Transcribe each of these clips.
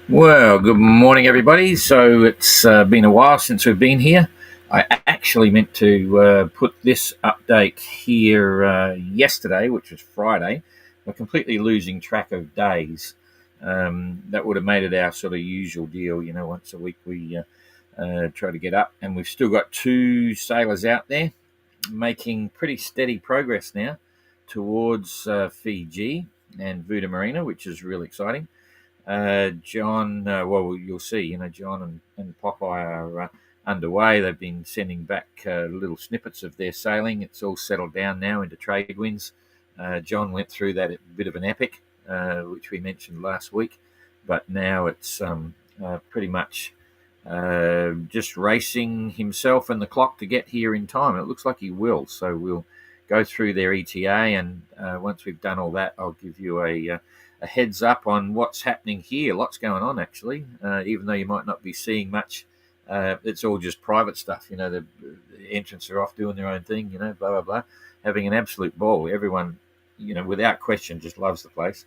Well, good morning, everybody. So it's been a while since we've been here. I actually meant to put this update here yesterday, which was Friday. We're completely losing track of days. That would have made it our sort of usual deal. Once a week we try to get up, and we've still got two sailors out there making pretty steady progress now towards Fiji and VUDA Marina, which is really exciting. John, well, you'll see, John and Popeye are underway. They've been sending back little snippets of their sailing. It's all settled down now into trade winds. John went through that bit of an epic, which we mentioned last week, but now it's pretty much just racing himself and the clock to get here in time. And it looks like he will. So we'll go through their ETA, and once we've done all that, I'll give you a heads up on what's happening here. Lots going on, actually, even though you might not be seeing much. It's all just private stuff. The entrants are off doing their own thing, blah, blah, blah, having an absolute ball. Everyone, without question, just loves the place.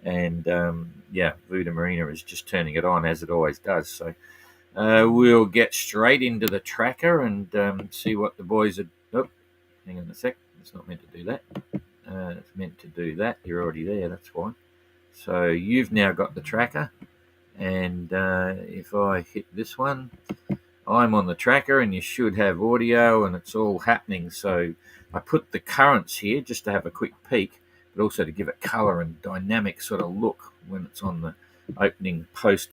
And, VUDA Marina is just turning it on, as it always does. So we'll get straight into the tracker and see what the boys are... Oh, hang on a sec. It's not meant to do that. It's meant to do that. You're already there, that's why. So you've now got the tracker, and if I hit this one, I'm on the tracker, and you should have audio, and it's all happening. So I put the currents here just to have a quick peek, but also to give it color and dynamic sort of look when it's on the opening post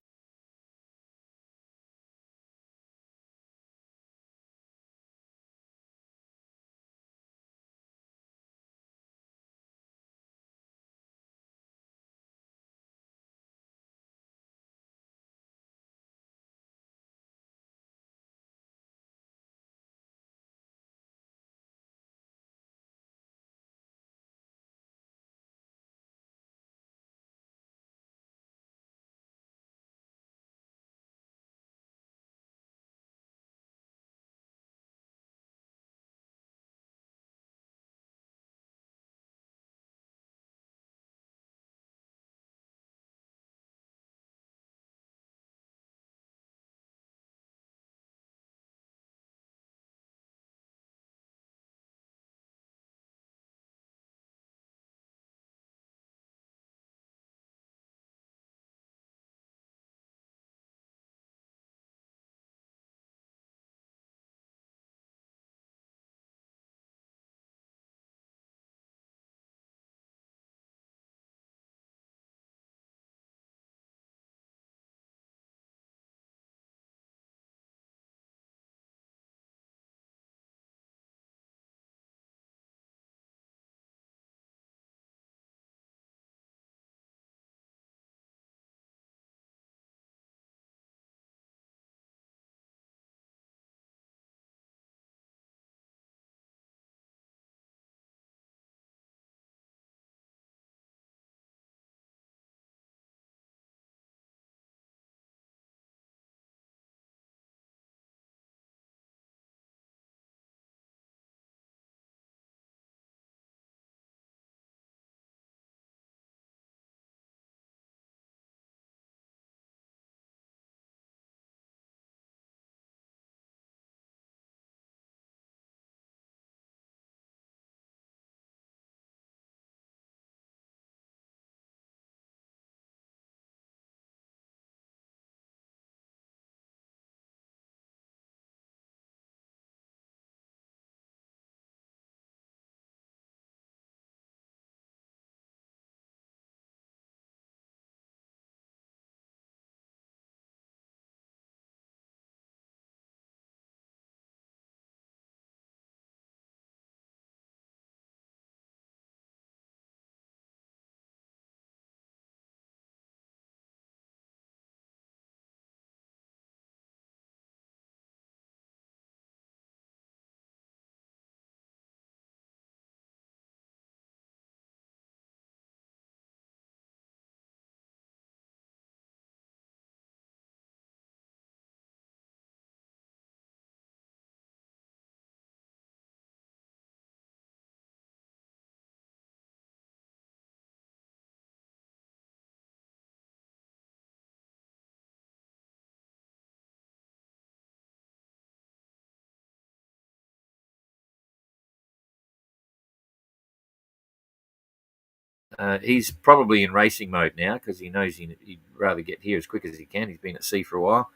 He's probably in racing mode now because he knows he'd rather get here as quick as he can. He's been at sea for a while.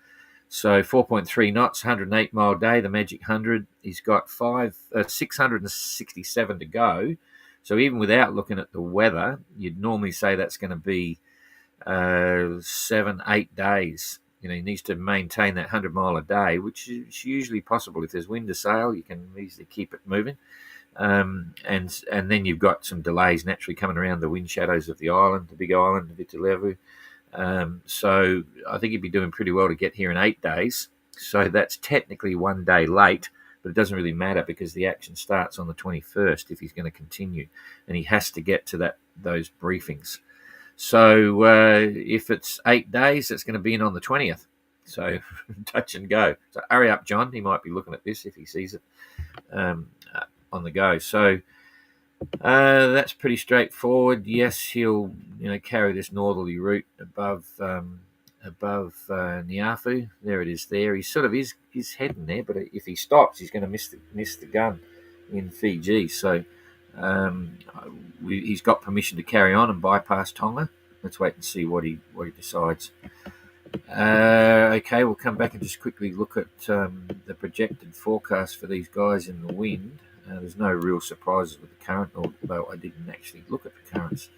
So 4.3 knots, 108 mile day, the magic 100. He's got 667 to go. So even without looking at the weather, you'd normally say that's going to be 7-8 days. He needs to maintain that 100 mile a day, which is usually possible. If there's wind to sail, you can easily keep it moving. And then you've got some delays naturally coming around the wind shadows of the island, the big island, Vitilevu. So I think he'd be doing pretty well to get here in 8 days. So that's technically 1 day late, but it doesn't really matter because the action starts on the 21st if he's going to continue, and he has to get to those briefings. So if it's 8 days, it's going to be in on the 20th. So touch and go. So hurry up, John. He might be looking at this if he sees it on the go. So that's pretty straightforward. Yes, he'll carry this northerly route above Niafu. There it is. There he's sort of is heading there, but if he stops, he's going to miss the gun in Fiji. So he's got permission to carry on and bypass Tonga. Let's wait and see what he decides. Okay, we'll come back and just quickly look at the projected forecast for these guys in the wind. There's no real surprises with the current, although I didn't actually look at the currents.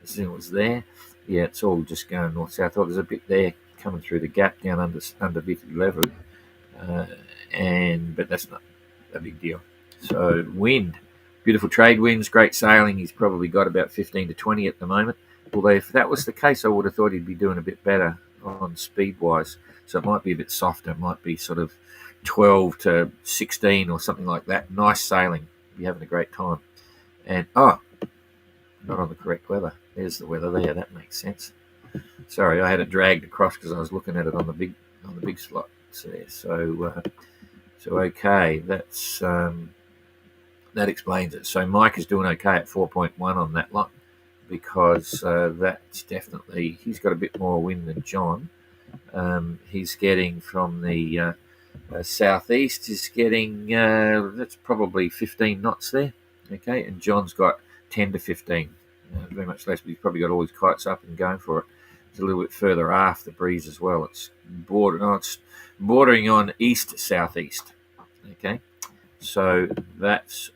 It was there. Yeah, it's all just going north-south. Oh, there's a bit there coming through the gap down under Vitilevu, but that's not a big deal. So wind, beautiful trade winds, great sailing. He's probably got about 15 to 20 at the moment. Although if that was the case, I would have thought he'd be doing a bit better on speed-wise. So it might be a bit softer. It might be sort of 12 to 16 or something like that. Nice sailing. You're having a great time. And, not on the correct weather. There's the weather there. That makes sense. Sorry, I had it dragged across because I was looking at it on the big slot there. So okay, that's that explains it. So Mike is doing okay at 4.1 on that lot because that's definitely, he's got a bit more wind than John. He's getting from the southeast, is getting that's probably 15 knots there. Okay, and John's got 10 to 15, very much less, but he's probably got all his kites up and going for it. It's a little bit further aft the breeze as well. It's bordering on east-southeast. Okay, so that's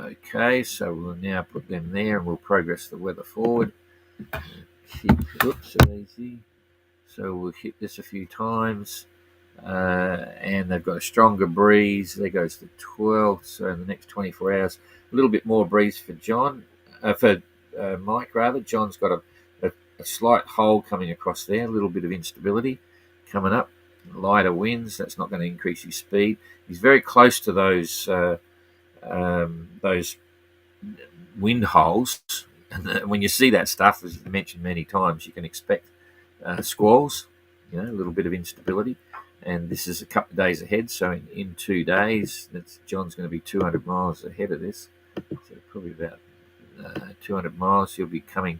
okay. So we'll now put them there and we'll progress the weather forward. Easy. So we'll hit this a few times. And they've got a stronger breeze. There goes the 12th. So in the next 24 hours, a little bit more breeze for Mike rather. John's got a slight hole coming across there, a little bit of instability coming up. Lighter winds. That's not going to increase his speed. He's very close to those wind holes. And when you see that stuff, as you mentioned many times, you can expect squalls. A little bit of instability. And this is a couple of days ahead, so in 2 days, John's going to be 200 miles ahead of this. So probably about 200 miles. He'll be coming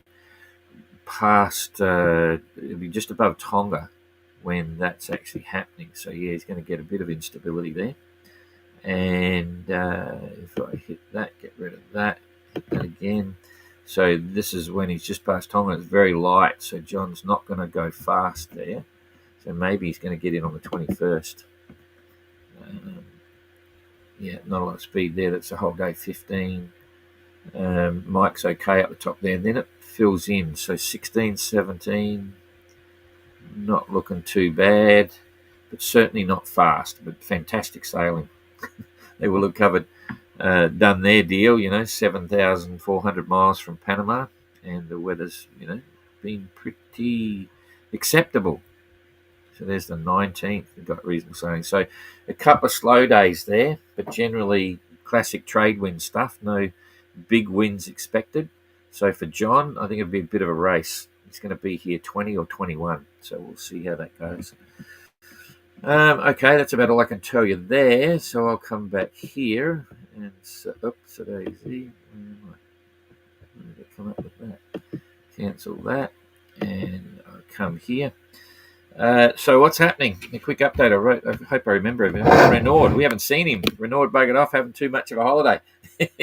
past, it'll be just above Tonga when that's actually happening. So yeah, he's going to get a bit of instability there. And if I hit that, get rid of that, hit that again. So this is when he's just past Tonga. It's very light, so John's not going to go fast there. So maybe he's going to get in on the 21st. Not a lot of speed there. That's the whole day 15. Mike's okay up the top there. And then it fills in. So 16, 17. Not looking too bad, but certainly not fast. But fantastic sailing. They will have done their deal, 7,400 miles from Panama. And the weather's, been pretty acceptable. So there's the 19th. We've got reasonable sailing. So a couple of slow days there, but generally classic trade wind stuff. No big winds expected. So for John, I think it'll be a bit of a race. He's going to be here 20 or 21. So we'll see how that goes. Okay, that's about all I can tell you there. So I'll come back here and easy. Come up with that. Cancel that, and I'll come here. So what's happening? A quick update. I hope I remember him. Renaud. We haven't seen him. Renaud buggered off, having too much of a holiday.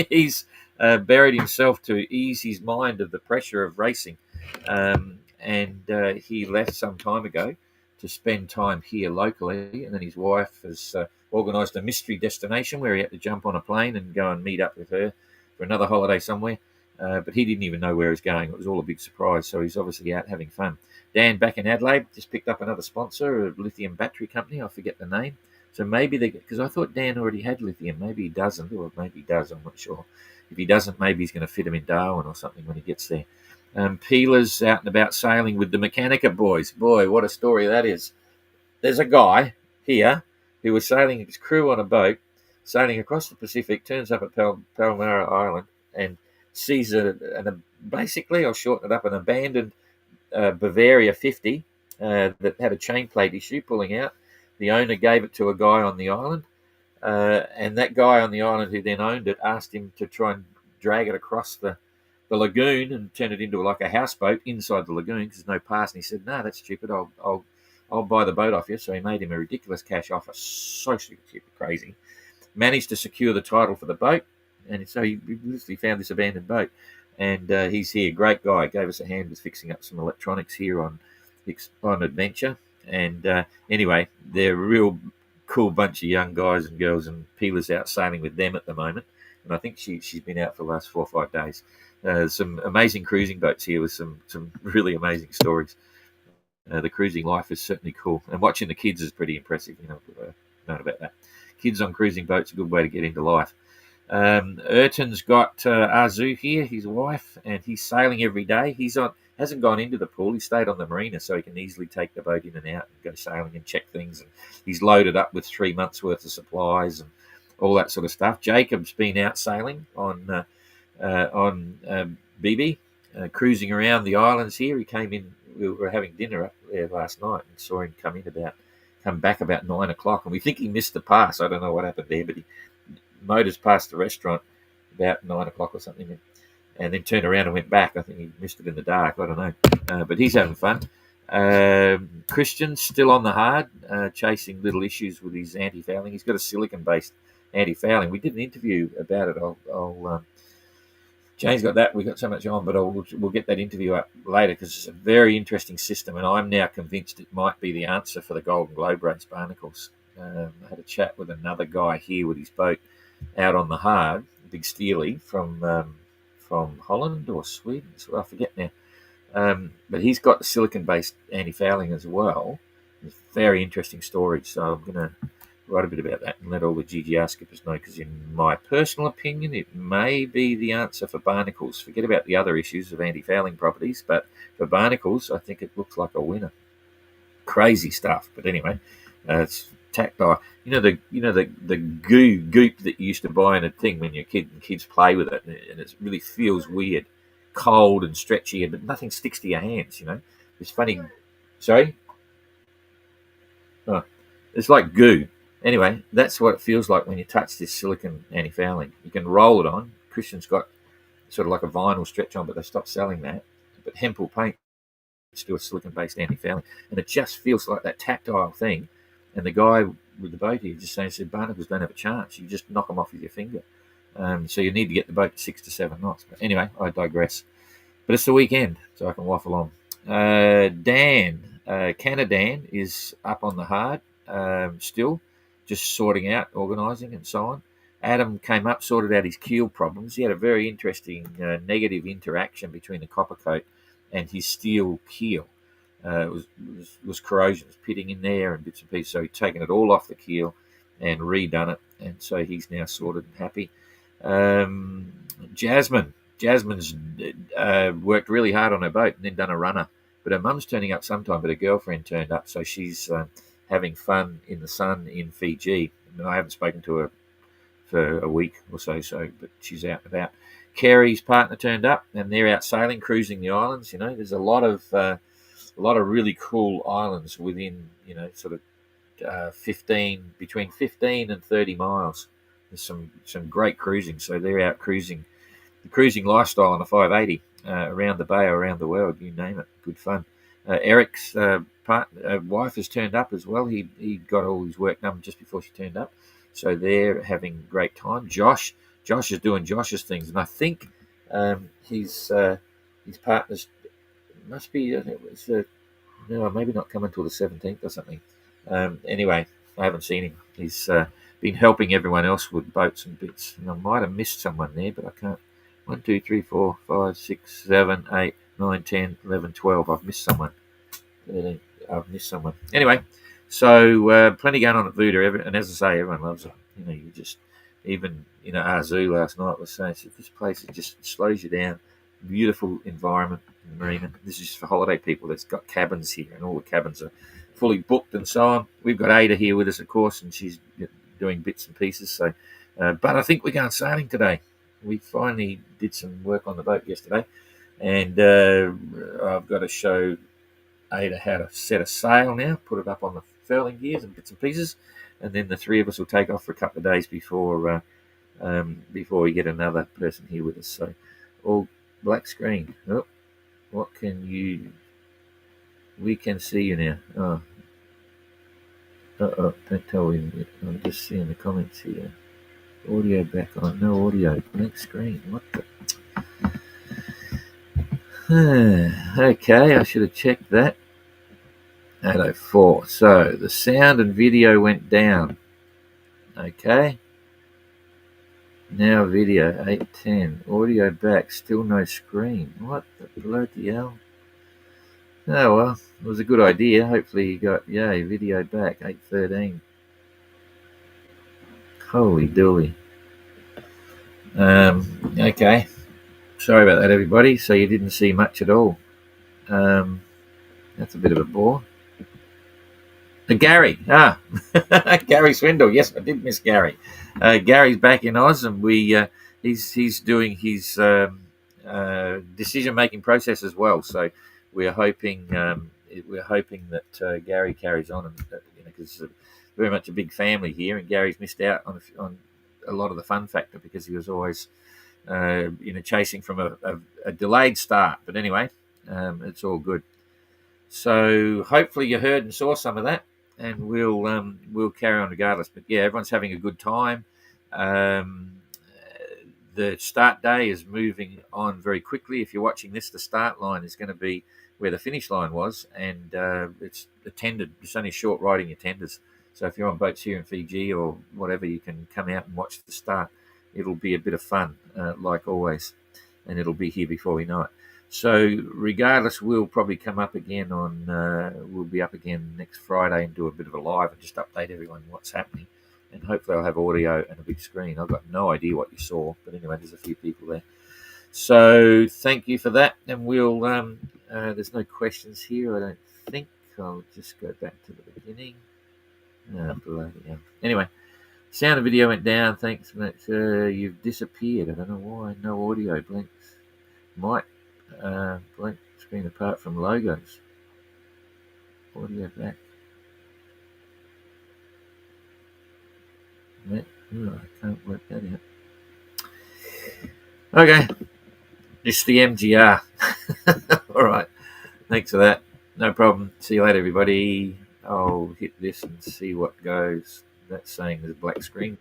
He's buried himself to ease his mind of the pressure of racing. And he left some time ago to spend time here locally. And then his wife has organised a mystery destination where he had to jump on a plane and go and meet up with her for another holiday somewhere. But he didn't even know where he was going. It was all a big surprise. So he's obviously out having fun. Dan back in Adelaide just picked up another sponsor, a lithium battery company. I forget the name. So maybe because I thought Dan already had lithium. Maybe he doesn't, or maybe he does. I'm not sure. If he doesn't, maybe he's going to fit him in Darwin or something when he gets there. Peeler's out and about sailing with the Mechanica boys. Boy, what a story that is. There's a guy here who was sailing his crew on a boat, sailing across the Pacific, turns up at Palmyra Island and sees basically, I'll shorten it up, an abandoned Bavaria 50 that had a chain plate issue pulling out. The owner gave it to a guy on the island, and that guy on the island who then owned it asked him to try and drag it across the lagoon and turn it into like a houseboat inside the lagoon because there's no pass. And he said, "No, that's stupid. I'll buy the boat off you." So he made him a ridiculous cash offer, so stupid, crazy. Managed to secure the title for the boat, and so he literally found this abandoned boat. And he's here, great guy. Gave us a hand with fixing up some electronics here on Adventure. And anyway, they're a real cool bunch of young guys and girls, and Peeler's out sailing with them at the moment. And I think she's been out for the last 4 or 5 days. Some amazing cruising boats here with some really amazing stories. The cruising life is certainly cool, and watching the kids is pretty impressive. Known about that. Kids on cruising boats a good way to get into life. Urton's got Arzu here, his wife, and he's sailing every day. Hasn't gone into the pool. He stayed on the marina so he can easily take the boat in and out and go sailing and check things. And he's loaded up with 3 months worth of supplies and all that sort of stuff. Jacob's been out sailing on BB, cruising around the islands here. He came in. We were having dinner up there last night and saw him come back about 9 o'clock. And we think he missed the pass. I don't know what happened there, but he motors past the restaurant about 9 o'clock or something, and then turned around and went back. I think he missed it in the dark. I don't know, but he's having fun. Christian's still on the hard, chasing little issues with his anti-fouling. He's got a silicon-based anti-fouling. We did an interview about it. I'll Jane's got that. We've got so much on, but we'll get that interview up later because it's a very interesting system, and I'm now convinced it might be the answer for the Golden Globe race barnacles. I had a chat with another guy here with his boat out on the hard, Big Steely from Holland or Sweden, so I forget now. But he's got the silicon-based anti-fouling as well. It's very interesting story, so I'm going to write a bit about that and let all the GGR skippers know, because in my personal opinion, it may be the answer for barnacles. Forget about the other issues of anti-fouling properties, but for barnacles, I think it looks like a winner. Crazy stuff, but anyway, it's tactile. The goop that you used to buy in a thing when you're a kid and kids play with it, and it really feels weird, cold and stretchy, but nothing sticks to your hands. It's funny. Sorry. Oh, it's like goo. Anyway, that's what it feels like when you touch this silicon anti-fouling. You can roll it on. Christian's got sort of like a vinyl stretch on, but they stopped selling that. But Hempel paint is still a silicon-based anti-fouling, and it just feels like that tactile thing. And the guy with the boat here just said, barnacles don't have a chance. You just knock them off with your finger. So you need to get the boat to 6 to 7 knots. But anyway, I digress. But it's the weekend, so I can waffle on. Dan, Canadan, is up on the hard still, just sorting out, organising and so on. Adam came up, sorted out his keel problems. He had a very interesting negative interaction between the copper coat and his steel keel. It was corrosion, it was pitting in there and bits and pieces. So he'd taken it all off the keel and redone it, and so he's now sorted and happy. Jasmine's worked really hard on her boat and then done a runner, but her mum's turning up sometime. But her girlfriend turned up, so she's having fun in the sun in Fiji. I haven't spoken to her for a week or so, but she's out and about. Kerry's partner turned up, and they're out sailing, cruising the islands. There's a lot of really cool islands within, sort of between 15 and 30 miles. There's some great cruising, so they're out cruising, the cruising lifestyle on a 580 around the bay, around the world, you name it. Good fun. Eric's wife has turned up as well. He got all his work done just before she turned up, so they're having a great time. Josh Josh is doing Josh's things, and I think his partner's must be. It's no, maybe not coming till the 17th or something. Anyway, I haven't seen him. He's been helping everyone else with boats and bits, and I might have missed someone there, but I can't. 1, 2, 3, 4, 5, 6, 7, 8, 9, 10, 11, 12. I've missed someone. I've missed someone. Anyway, so plenty going on at VUDA, and as I say, everyone loves it. You know, you just even Arzu last night was saying, so this place it just slows you down. Beautiful environment in the marina. This is for holiday people. That's got cabins here, and all the cabins are fully booked and so on. We've got Ada here with us, of course, and she's doing bits and pieces. So, but I think we're going sailing today. We finally did some work on the boat yesterday, and I've got to show Ada how to set a sail now, put it up on the furling gears and bits and pieces, and then the three of us will take off for a couple of days before we get another person here with us. So, all black screen. Oh, what can you? We can see you now. Oh, don't tell me. I'm just seeing the comments here. Audio back on. No audio. Blank screen. What the? Okay, I should have checked that. 8:04. So the sound and video went down. Okay. Now video 8:10. Audio back. Still no screen. What the bloody hell? Oh well, it was a good idea. Hopefully you got video back 8:13. Holy dooly. Okay. Sorry about that, everybody. So you didn't see much at all. That's a bit of a bore. Gary. Gary Swindle. Yes, I did miss Gary. Gary's back in Oz, and he's doing his decision-making process as well. So we're hoping that Gary carries on, and because it's very much a big family here, and Gary's missed out on a lot of the fun factor because he was always chasing from a delayed start. But anyway, it's all good. So hopefully you heard and saw some of that, and we'll carry on regardless. But yeah, everyone's having a good time. The start day is moving on very quickly. If you're watching this, the start line is going to be where the finish line was, and it's attended. It's only short riding attenders. So if you're on boats here in Fiji or whatever, you can come out and watch the start. It'll be a bit of fun, like always, and it'll be here before we know it. So regardless, we'll probably come up again we'll be up again next Friday and do a bit of a live and just update everyone what's happening. And hopefully I'll have audio and a big screen. I've got no idea what you saw, but anyway, there's a few people there. So thank you for that. And we'll, there's no questions here, I don't think. I'll just go back to the beginning. Anyway, sound and video went down. Thanks, mate. You've disappeared. I don't know why. No audio. Blanks. Might blank screen apart from logos. Audio back. I can't work that out. Okay. Just the MGR. All right. Thanks for that. No problem. See you later, everybody. I'll hit this and see what goes. That's saying there's a black screen.